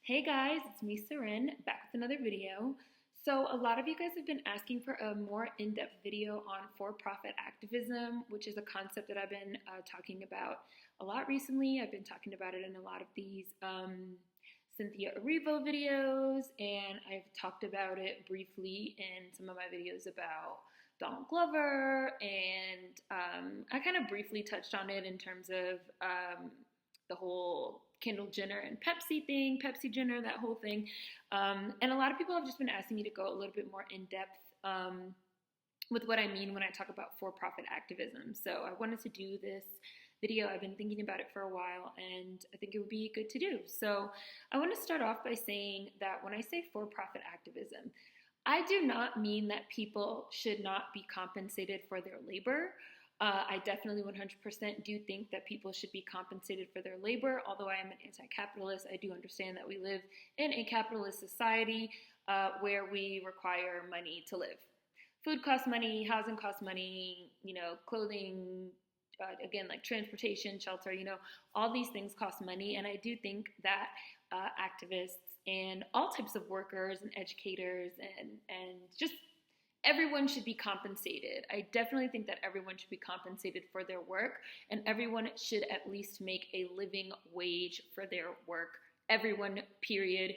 Hey guys, it's me, Seren, back with another video. So a lot of you guys have been asking for a more in-depth video on for-profit activism, which is a concept that I've been talking about a lot recently. I've been talking about it in a lot of these Cynthia Erivo videos, and I've talked about it briefly in some of my videos about Donald Glover, and I kind of briefly touched on it in terms of the whole Kendall Jenner and Pepsi thing, Pepsi Jenner, that whole thing. And a lot of people have just been asking me to go a little bit more in depth with what I mean when I talk about for-profit activism. So I wanted to do this video. I've been thinking about it for a while, and I think it would be good to do. So I want to start off by saying that when I say for-profit activism, I do not mean that people should not be compensated for their labor. I definitely 100% do think that people should be compensated for their labor. Although I am an anti-capitalist, I do understand that we live in a capitalist society where we require money to live. Food costs money, housing costs money, clothing, again, like transportation, shelter, all these things cost money. And I do think that activists and all types of workers and educators and just everyone should be compensated. I definitely think that everyone should be compensated for their work, and everyone should at least make a living wage for their work. Everyone, period.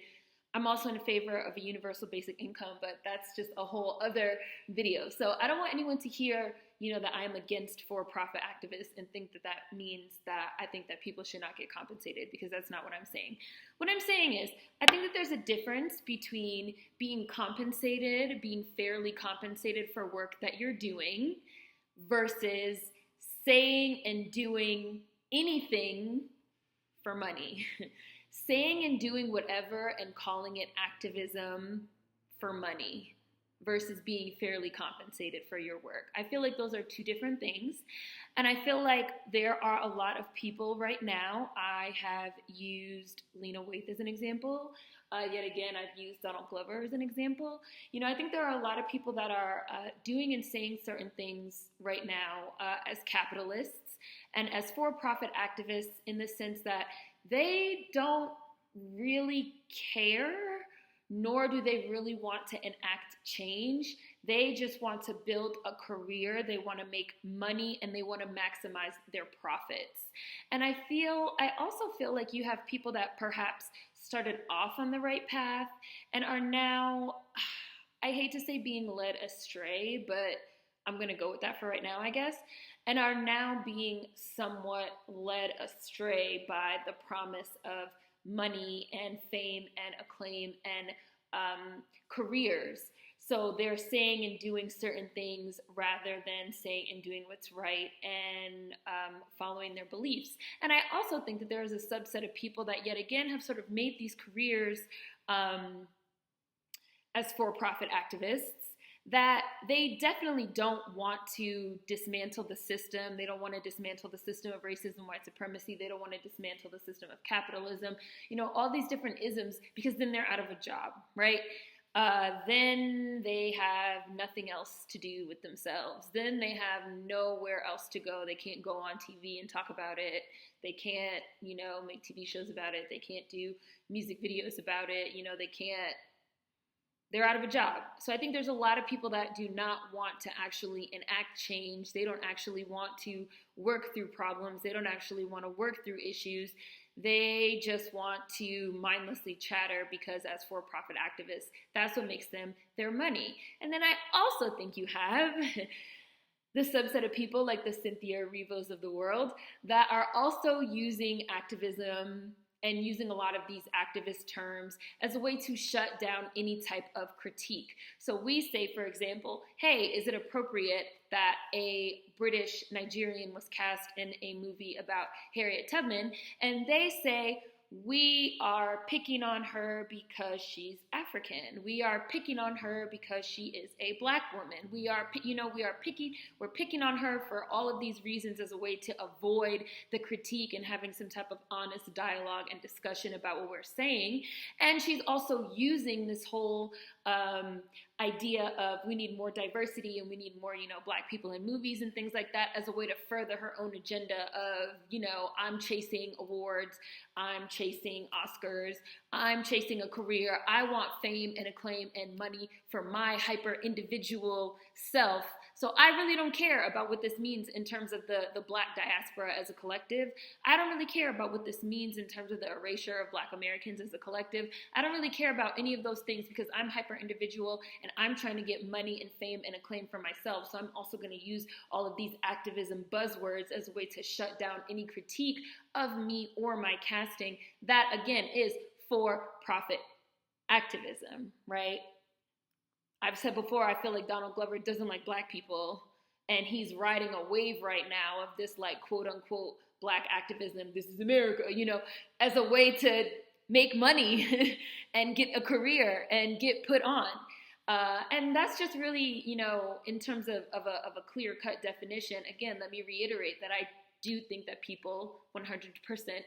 I'm also in favor of a universal basic income, but that's just a whole other video. So I don't want anyone to hear, that I am against for-profit activists and think that that means that I think that people should not get compensated, because that's not what I'm saying. What I'm saying is, I think that there's a difference between being compensated, being fairly compensated for work that you're doing, versus saying and doing anything for money. Saying and doing whatever and calling it activism for money versus being fairly compensated for your work. I feel like those are two different things. And I feel like there are a lot of people right now. I have used Lena Waithe as an example. Yet again, I've used Donald Glover as an example. I think there are a lot of people that are doing and saying certain things right now as capitalists and as for-profit activists, in the sense that they don't really care, nor do they really want to enact change. They just want to build a career, they want to make money, and they want to maximize their profits. And I also feel like you have people that perhaps started off on the right path and are now, I hate to say being led astray, but I'm going to go with that for right now, I guess, and are now being somewhat led astray by the promise of money and fame and acclaim and careers. So they're saying and doing certain things rather than saying and doing what's right and following their beliefs. And I also think that there is a subset of people that, yet again, have sort of made these careers as for-profit activists, that they definitely don't want to dismantle the system. They don't want to dismantle the system of racism, white supremacy. They don't want to dismantle the system of capitalism, all these different isms, because then they're out of a job, right? Then they have nothing else to do with themselves. Then they have nowhere else to go. They can't go on TV and talk about it. They can't, make TV shows about it. They can't do music videos about it. They're out of a job. So I think there's a lot of people that do not want to actually enact change. They don't actually want to work through problems. They don't actually want to work through issues. They just want to mindlessly chatter, because as for-profit activists, that's what makes them their money. And then I also think you have the subset of people like the Cynthia Erivos of the world that are also using activism and using a lot of these activist terms as a way to shut down any type of critique. So we say, for example, hey, is it appropriate that a British Nigerian was cast in a movie about Harriet Tubman? And they say, we are picking on her because she's African. We are picking on her because she is a Black woman. We're picking on her for all of these reasons as a way to avoid the critique and having some type of honest dialogue and discussion about what we're saying. And she's also using this whole idea of we need more diversity and we need more, Black people in movies and things like that as a way to further her own agenda of, I'm chasing awards, I'm chasing Oscars. I'm chasing a career. I want fame and acclaim and money for my hyper individual self. So I really don't care about what this means in terms of the Black diaspora as a collective. I don't really care about what this means in terms of the erasure of Black Americans as a collective. I don't really care about any of those things because I'm hyper individual and I'm trying to get money and fame and acclaim for myself. So I'm also going to use all of these activism buzzwords as a way to shut down any critique of me or my casting. That, again, is for-profit activism, right? I've said before, I feel like Donald Glover doesn't like Black people, and he's riding a wave right now of this, like, quote-unquote Black activism, this is America, as a way to make money and get a career and get put on. And that's just really, in terms of a clear-cut definition. Again, let me reiterate that I do think that people 100%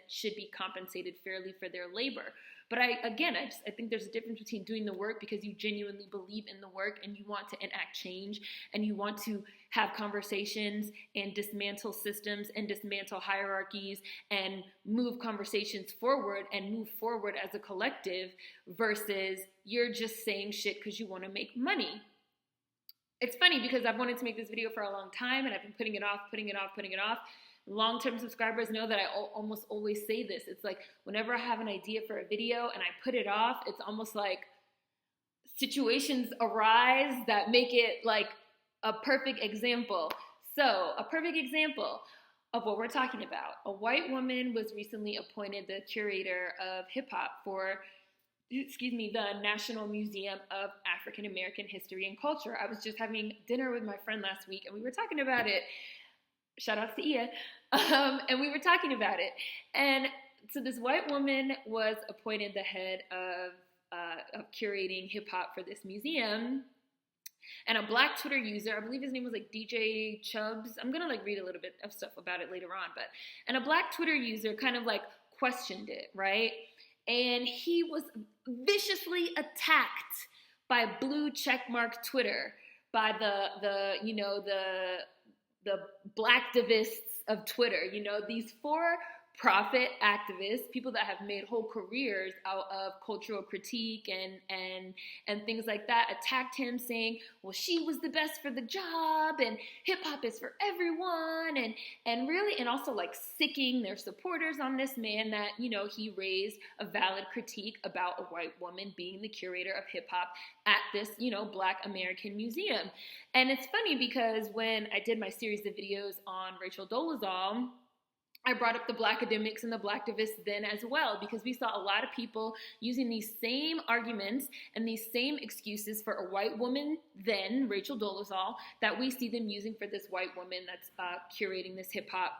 should be compensated fairly for their labor. But I think there's a difference between doing the work because you genuinely believe in the work and you want to enact change and you want to have conversations and dismantle systems and dismantle hierarchies and move conversations forward and move forward as a collective versus you're just saying shit because you want to make money. It's funny because I've wanted to make this video for a long time and I've been putting it off. Long-term subscribers know that I almost always say this. It's like whenever I have an idea for a video and I put it off, it's almost like situations arise that make it like a perfect example. So a perfect example of what we're talking about. A white woman was recently appointed the curator of hip-hop for the National Museum of African American History and Culture. I was just having dinner with my friend last week and we were talking about it. Shout out to Ia. And we were talking about it. And so this white woman was appointed the head of curating hip hop for this museum. And a Black Twitter user, I believe his name was like DJ Chubbs. I'm going to read a little bit of stuff about it later on. And a Black Twitter user kind of questioned it, right? And he was viciously attacked by blue checkmark Twitter, by the Blacktivists of Twitter, these for-profit activists, people that have made whole careers out of cultural critique and things like that, attacked him saying, well, she was the best for the job and hip-hop is for everyone and also sicking their supporters on this man that, he raised a valid critique about a white woman being the curator of hip-hop at this, Black American museum. And it's funny because when I did my series of videos on Rachel Dolezal, I brought up the Black academics and the Blacktivists then as well, because we saw a lot of people using these same arguments and these same excuses for a white woman then, Rachel Dolezal, that we see them using for this white woman that's curating this hip-hop,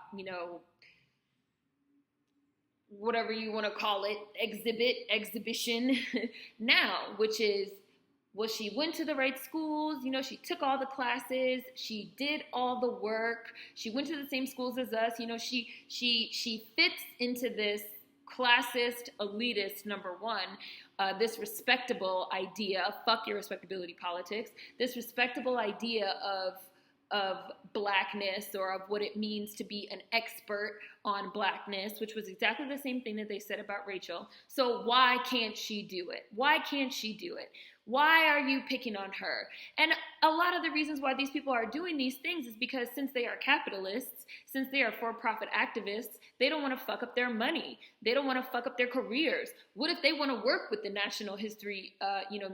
whatever you want to call it, exhibition now, which is, well, she went to the right schools, she took all the classes, she did all the work, she went to the same schools as us, she fits into this classist, elitist, number one, this respectable idea, fuck your respectability politics, this respectable idea of Blackness or of what it means to be an expert on Blackness, which was exactly the same thing that they said about Rachel. So why can't she do it? Why can't she do it? Why are you picking on her? And a lot of the reasons why these people are doing these things is because since they are capitalists, since they are for-profit activists, they don't want to fuck up their money. They don't want to fuck up their careers. What if they want to work with the National History,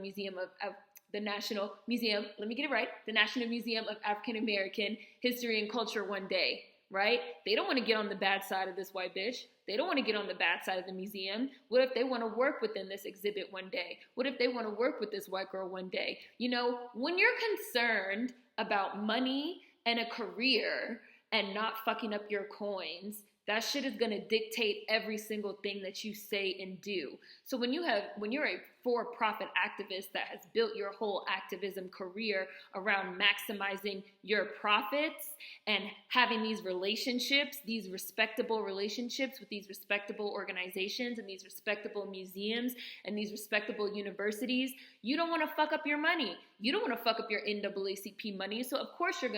Museum of the National Museum, let me get it right, the National Museum of African American History and Culture one day, right? They don't want to get on the bad side of this white bitch. They don't want to get on the bad side of the museum. What if they want to work within this exhibit one day? What if they want to work with this white girl one day? When you're concerned about money and a career and not fucking up your coins, that shit is going to dictate every single thing that you say and do. So when you're a for-profit activist that has built your whole activism career around maximizing your profits and having these relationships, these respectable relationships with these respectable organizations and these respectable museums and these respectable universities, you don't want to fuck up your money. you don't want to fuck up your NAACP money. So of course you're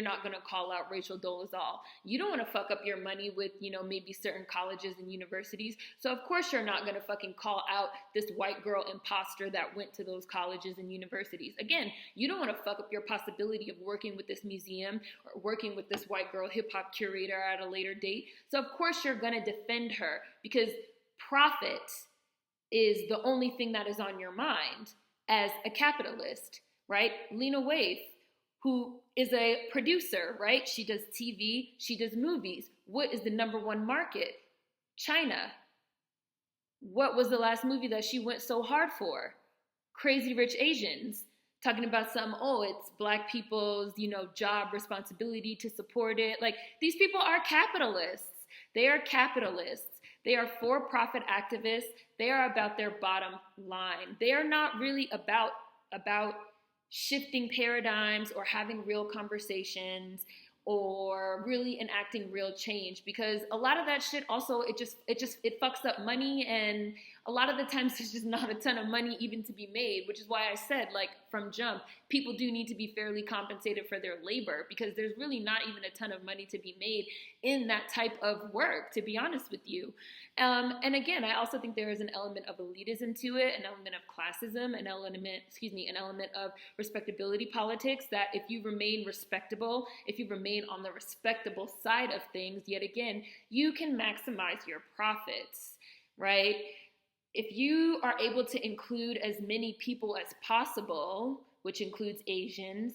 not gonna call out Rachel Dolezal. You don't want to fuck up your money with, maybe certain colleges and universities. So of course you're not gonna fucking call out this white girl imposter that went to those colleges and universities. Again, you don't want to fuck up your possibility of working with this museum or working with this white girl hip hop curator at a later date. So of course you're gonna defend her, because profit is the only thing that is on your mind as a capitalist, right? Lena Waithe, who is a producer, right? She does TV, she does movies. What is the number one market? China. What was the last movie that she went so hard for? Crazy Rich Asians. Talking about it's Black people's, job responsibility to support it. Like, these people are capitalists. They are capitalists. They are for-profit activists. They are about their bottom line. They are not really about shifting paradigms or having real conversations or really enacting real change, because a lot of that shit also, it fucks up money, and a lot of the times there's just not a ton of money even to be made, which is why I said, from jump, people do need to be fairly compensated for their labor, because there's really not even a ton of money to be made in that type of work, to be honest with you. And again, I also think there is an element of elitism to it, an element of classism, an element of respectability politics, that if you remain respectable, if you remain on the respectable side of things, yet again, you can maximize your profits, right? If you are able to include as many people as possible, which includes Asians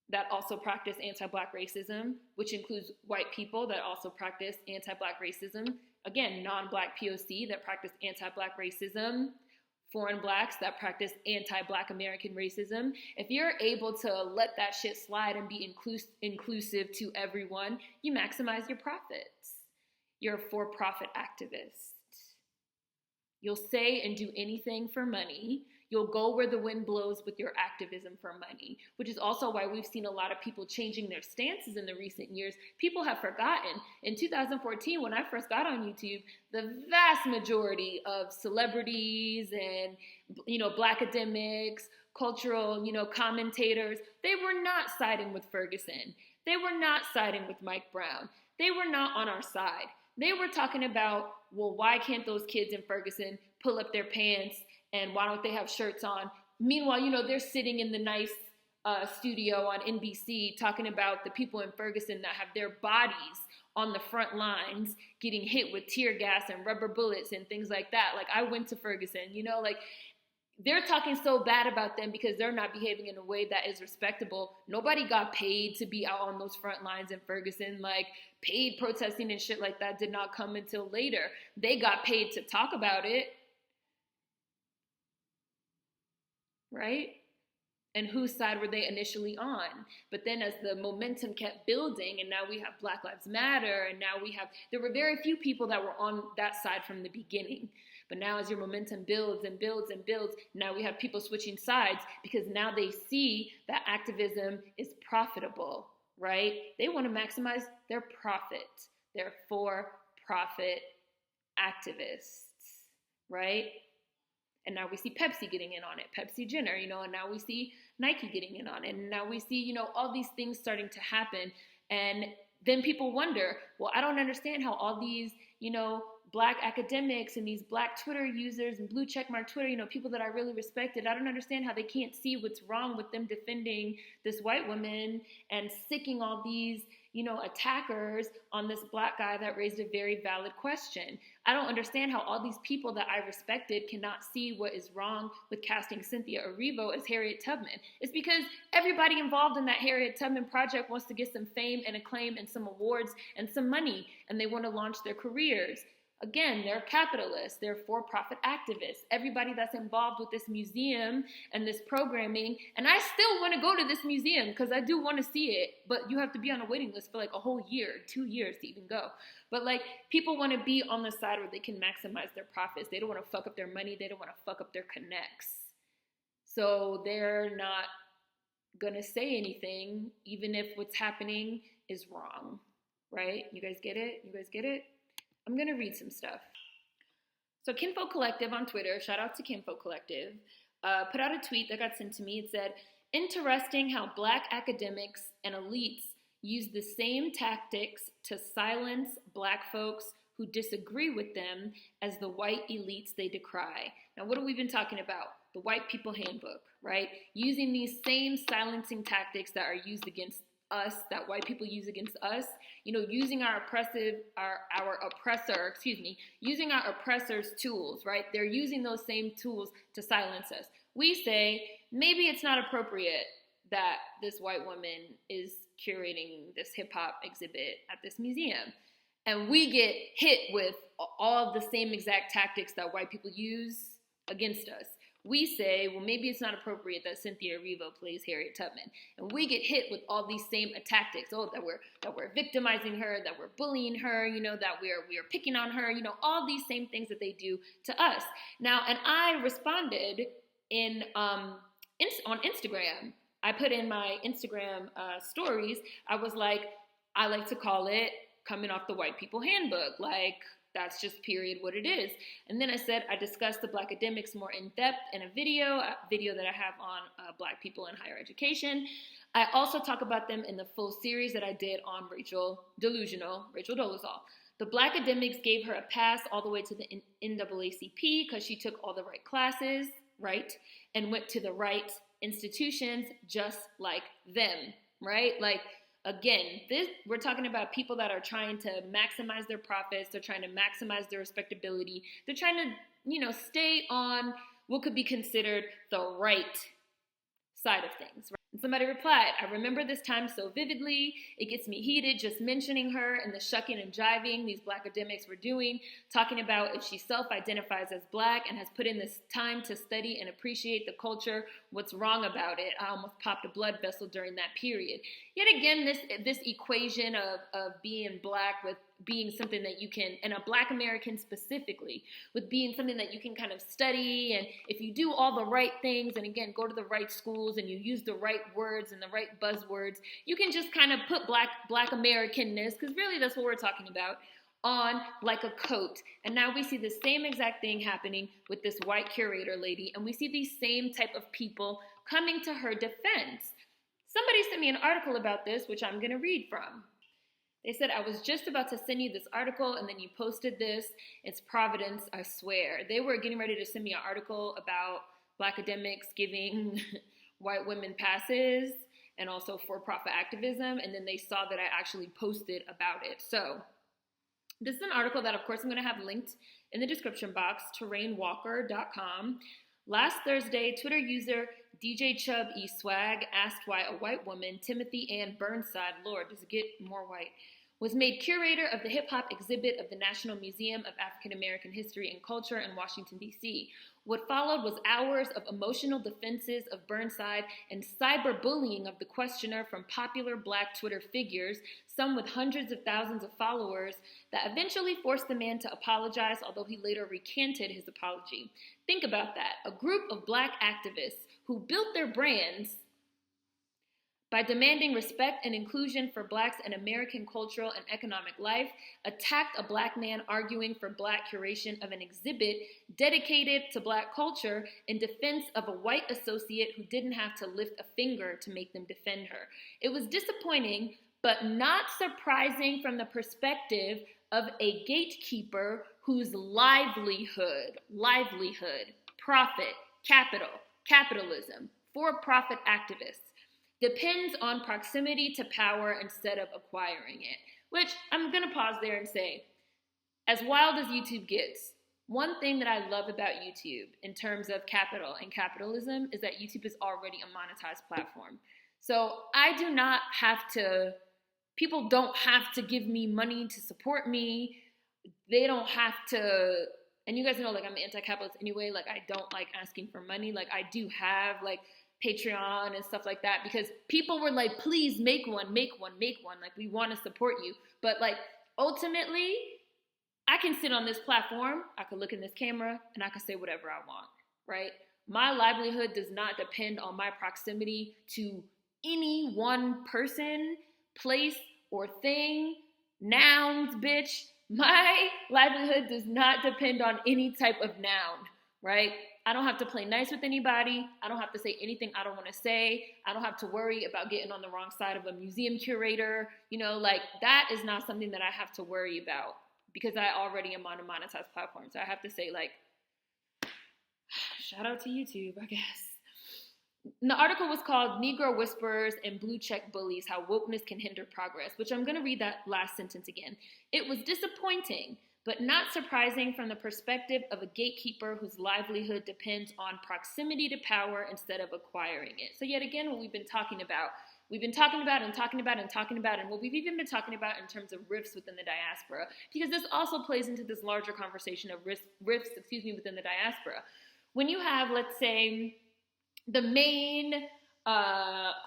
that also practice anti-Black racism, which includes white people that also practice anti-Black racism, again, non-Black POC that practice anti-Black racism, foreign Blacks that practice anti-Black American racism, if you're able to let that shit slide and be inclusive to everyone, you maximize your profits. You're a for-profit activist. You'll say and do anything for money. You'll go where the wind blows with your activism for money, which is also why we've seen a lot of people changing their stances in the recent years. People have forgotten. In 2014, when I first got on YouTube, the vast majority of celebrities and, Black academics, cultural, commentators, they were not siding with Ferguson. They were not siding with Mike Brown. They were not on our side. They were talking about, well, why can't those kids in Ferguson pull up their pants, and why don't they have shirts on? Meanwhile, they're sitting in the nice studio on NBC talking about the people in Ferguson that have their bodies on the front lines getting hit with tear gas and rubber bullets and things like that. Like, I went to Ferguson, they're talking so bad about them because they're not behaving in a way that is respectable. Nobody got paid to be out on those front lines in Ferguson. Paid protesting and shit like that did not come until later. They got paid to talk about it. Right? And whose side were they initially on? But then as the momentum kept building, and now we have Black Lives Matter, and now there were very few people that were on that side from the beginning. But now as your momentum builds and builds and builds, now we have people switching sides because now they see that activism is profitable, right? They want to maximize their profit. They're for-profit activists, right? And now we see Pepsi getting in on it, Pepsi Jenner, and now we see Nike getting in on it. And now we see, all these things starting to happen. And then people wonder, well, I don't understand how all these, Black academics and these Black Twitter users and blue checkmark Twitter, people that I really respected, I don't understand how they can't see what's wrong with them defending this white woman and sicking all these, attackers on this Black guy that raised a very valid question. I don't understand how all these people that I respected cannot see what is wrong with casting Cynthia Erivo as Harriet Tubman. It's because everybody involved in that Harriet Tubman project wants to get some fame and acclaim and some awards and some money, and they want to launch their careers. Again, they're capitalists, they're for-profit activists. Everybody that's involved with this museum and this programming, and I still want to go to this museum because I do want to see it, but you have to be on a waiting list for a whole year, 2 years to even go. But people want to be on the side where they can maximize their profits. They don't want to fuck up their money. They don't want to fuck up their connects. So they're not going to say anything, even if what's happening is wrong, right? You guys get it? You guys get it? I'm going to read some stuff. So Kinfolk Collective on Twitter, shout out to Kinfolk Collective, put out a tweet that got sent to me. It said, "Interesting how Black academics and elites use the same tactics to silence Black folks who disagree with them as the white elites they decry." Now, what have we been talking about? The White People Handbook, right? Using these same silencing tactics that are used against us, that white people use against us, using using our oppressor's tools, right? They're using those same tools to silence us. We say, maybe it's not appropriate that this white woman is curating this hip hop exhibit at this museum. And we get hit with all of the same exact tactics that white people use against us. We say, well, maybe it's not appropriate that Cynthia Erivo plays Harriet Tubman. And we get hit with all these same tactics. That we're victimizing her, that we're bullying her, that we are picking on her, all these same things that they do to us. Now, and I responded on Instagram. I put in my Instagram stories, I was like, I like to call it coming off the White People Handbook. Like, that's just period what it is. And then I said I discussed the Black academics more in depth in a video that I have on Black people in higher education. I also talk about them in the full series that I did on Rachel Dolezal. The Black academics gave her a pass all the way to the NAACP because she took all the right classes, right, and went to the right institutions just like them, right? Like, again, we're talking about people that are trying to maximize their profits. They're trying to maximize their respectability. They're trying to, stay on what could be considered the right side of things. Right? And somebody replied, "I remember this time so vividly. It gets me heated just mentioning her and the shucking and jiving these Black academics were doing, talking about if she self-identifies as Black and has put in this time to study and appreciate the culture, what's wrong about it? I almost popped a blood vessel during that period." Yet again, this equation of being Black with being something that you can, and a Black American specifically, with being something that you can kind of study, and if you do all the right things, and again, go to the right schools, and you use the right words and the right buzzwords, you can just kind of put Black Americanness, because really that's what we're talking about, on like a coat. And now we see the same exact thing happening with this white curator lady, and we see these same type of people coming to her defense. Somebody sent me an article about this, which I'm going to read from. They said, "I was just about to send you this article, and then you posted this. It's Providence, I swear." They were getting ready to send me an article about Black academics giving white women passes and also for-profit activism, and then they saw that I actually posted about it. So this is an article that, of course, I'm going to have linked in the description box, terrainwalker.com. Last Thursday, Twitter user DJ Chubb E Swag asked why a white woman, Timothy Ann Burnside, Lord, does it get more white, was made curator of the hip-hop exhibit of the National Museum of African American History and Culture in Washington, D.C. What followed was hours of emotional defenses of Burnside and cyberbullying of the questioner from popular Black Twitter figures, some with hundreds of thousands of followers, that eventually forced the man to apologize, although he later recanted his apology. Think about that. A group of Black activists who built their brands by demanding respect and inclusion for Blacks in American cultural and economic life, attacked a Black man arguing for Black curation of an exhibit dedicated to Black culture in defense of a white associate who didn't have to lift a finger to make them defend her. It was disappointing, but not surprising from the perspective of a gatekeeper whose livelihood, profit, capitalism, for-profit activists, depends on proximity to power instead of acquiring it. Which, I'm going to pause there and say, as wild as YouTube gets, one thing that I love about YouTube in terms of capital and capitalism is that YouTube is already a monetized platform. So I do not have to, people don't have to give me money to support me. They don't have to, and you guys know, like, I'm anti-capitalist anyway. Like, I don't like asking for money. Like, I do have, like, Patreon and stuff like that, because people were like, please make one. Like, we want to support you. But, like, ultimately, I can sit on this platform, I could look in this camera, and I can say whatever I want, right? My livelihood does not depend on my proximity to any one person, place, or thing. Nouns, bitch. My livelihood does not depend on any type of noun, right? I don't have to play nice with anybody. I don't have to say anything I don't want to say. I don't have to worry about getting on the wrong side of a museum curator. You know, like that is not something that I have to worry about because I already am on a monetized platform. So I have to say, like, shout out to YouTube, I guess. The article was called Negro Whisperers and Blue Check Bullies, How Wokeness Can Hinder Progress, which I'm going to read that last sentence again. It was disappointing, but not surprising from the perspective of a gatekeeper whose livelihood depends on proximity to power instead of acquiring it. So yet again, what we've been talking about. We've been talking about and talking about and talking about, and what we've even been talking about in terms of rifts within the diaspora, because this also plays into this larger conversation of rifts within the diaspora. When you have, let's say, the main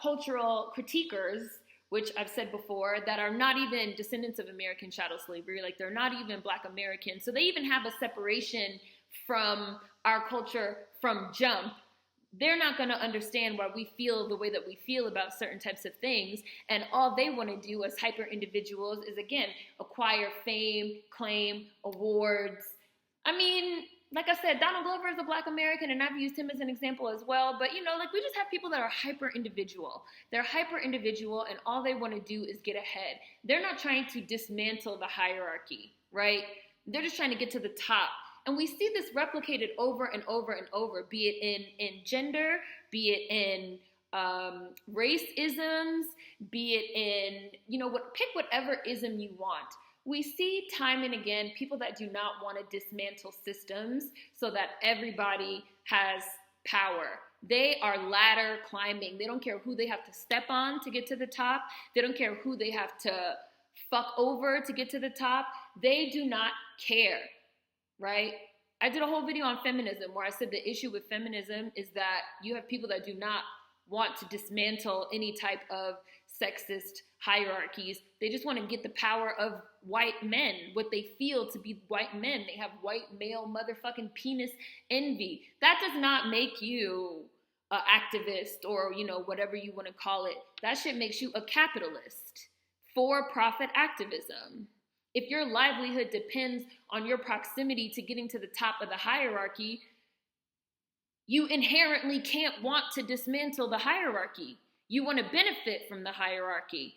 cultural critiquers, which I've said before, that are not even descendants of American chattel slavery, like they're not even Black Americans, so they even have a separation from our culture from jump. They're not going to understand why we feel the way that we feel about certain types of things, and all they want to do as hyper individuals is, again, acquire fame, claim, awards. I mean, like I said, Donald Glover is a Black American, and I've used him as an example as well. But, you know, like we just have people that are hyper individual. They're hyper individual, and all they want to do is get ahead. They're not trying to dismantle the hierarchy, right? They're just trying to get to the top. And we see this replicated over and over and over, be it in gender, be it in race isms, be it in, you know, pick whatever ism you want. We see time and again people that do not want to dismantle systems so that everybody has power. They are ladder climbing. They don't care who they have to step on to get to the top. They don't care who they have to fuck over to get to the top. They do not care, right? I did a whole video on feminism where I said the issue with feminism is that you have people that do not want to dismantle any type of sexist hierarchies. They just want to get the power of white men, what they feel to be white men. They have white male motherfucking penis envy. That does not make you an activist or, you know, whatever you want to call it. That shit makes you a capitalist. For profit activism. If your livelihood depends on your proximity to getting to the top of the hierarchy, you inherently can't want to dismantle the hierarchy. You want to benefit from the hierarchy.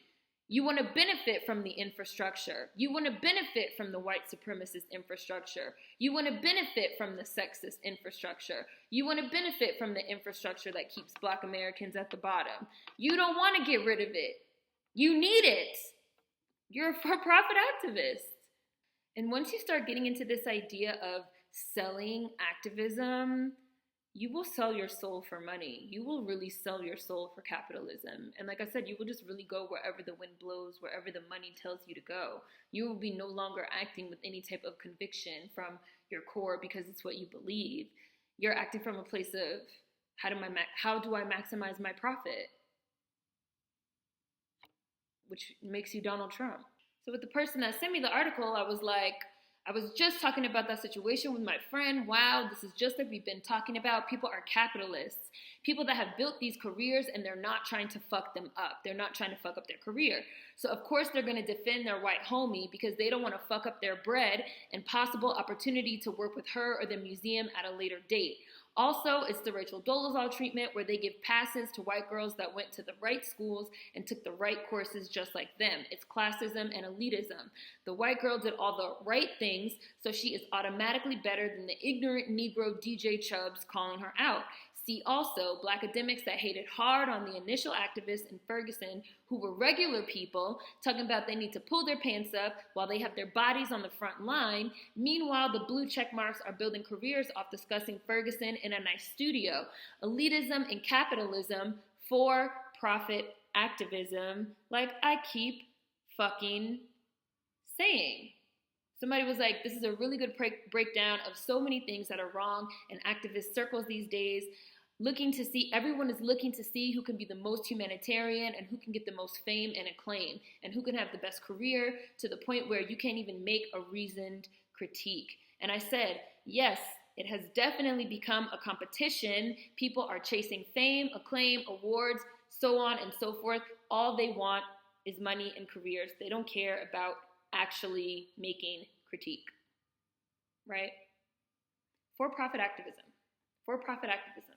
You want to benefit from the infrastructure. You want to benefit from the white supremacist infrastructure. You want to benefit from the sexist infrastructure. You want to benefit from the infrastructure that keeps Black Americans at the bottom. You don't want to get rid of it. You need it. You're a for-profit activist. And once you start getting into this idea of selling activism, you will sell your soul for money. You will really sell your soul for capitalism. And like I said, you will just really go wherever the wind blows, wherever the money tells you to go. You will be no longer acting with any type of conviction from your core because it's what you believe. You're acting from a place of, how do I maximize my profit? Which makes you Donald Trump. So with the person that sent me the article, I was just talking about that situation with my friend. Wow, this is just like we've been talking about. People are capitalists. People that have built these careers and they're not trying to fuck them up. They're not trying to fuck up their career. So of course they're going to defend their white homie because they don't want to fuck up their bread and possible opportunity to work with her or the museum at a later date. Also, it's the Rachel Dolezal treatment where they give passes to white girls that went to the right schools and took the right courses just like them. It's classism and elitism. The white girl did all the right things, so she is automatically better than the ignorant Negro DJ Chubbs calling her out. See also Black academics that hated hard on the initial activists in Ferguson who were regular people talking about they need to pull their pants up while they have their bodies on the front line. Meanwhile, the blue check marks are building careers off discussing Ferguson in a nice studio. Elitism and capitalism, for profit activism, like I keep fucking saying. Somebody was like, this is a really good breakdown of so many things that are wrong in activist circles these days. Everyone is looking to see who can be the most humanitarian and who can get the most fame and acclaim and who can have the best career to the point where you can't even make a reasoned critique. And I said, yes, it has definitely become a competition. People are chasing fame, acclaim, awards, so on and so forth. All they want is money and careers. They don't care about actually making critique, right? For-profit activism. For-profit activism.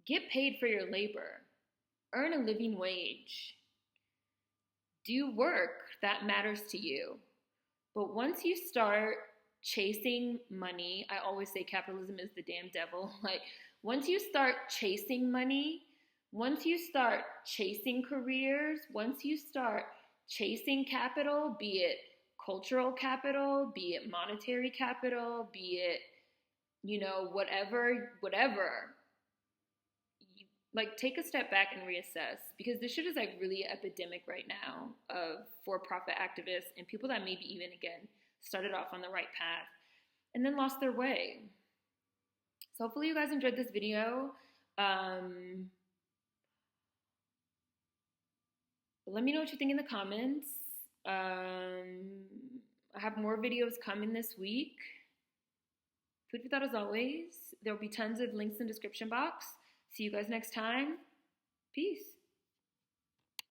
Get paid for your labor. Earn a living wage. Do work that matters to you. But once you start chasing money, I always say capitalism is the damn devil. Like, once you start chasing money, once you start chasing careers, once you start chasing capital, be it cultural capital, be it monetary capital, be it, whatever, like, take a step back and reassess, because this shit is like really epidemic right now of for-profit activists and people that maybe even, again, started off on the right path and then lost their way. So hopefully you guys enjoyed this video. Let me know what you think in the comments. I have more videos coming this week. Food for thought as always. There will be tons of links in the description box. See you guys next time. Peace.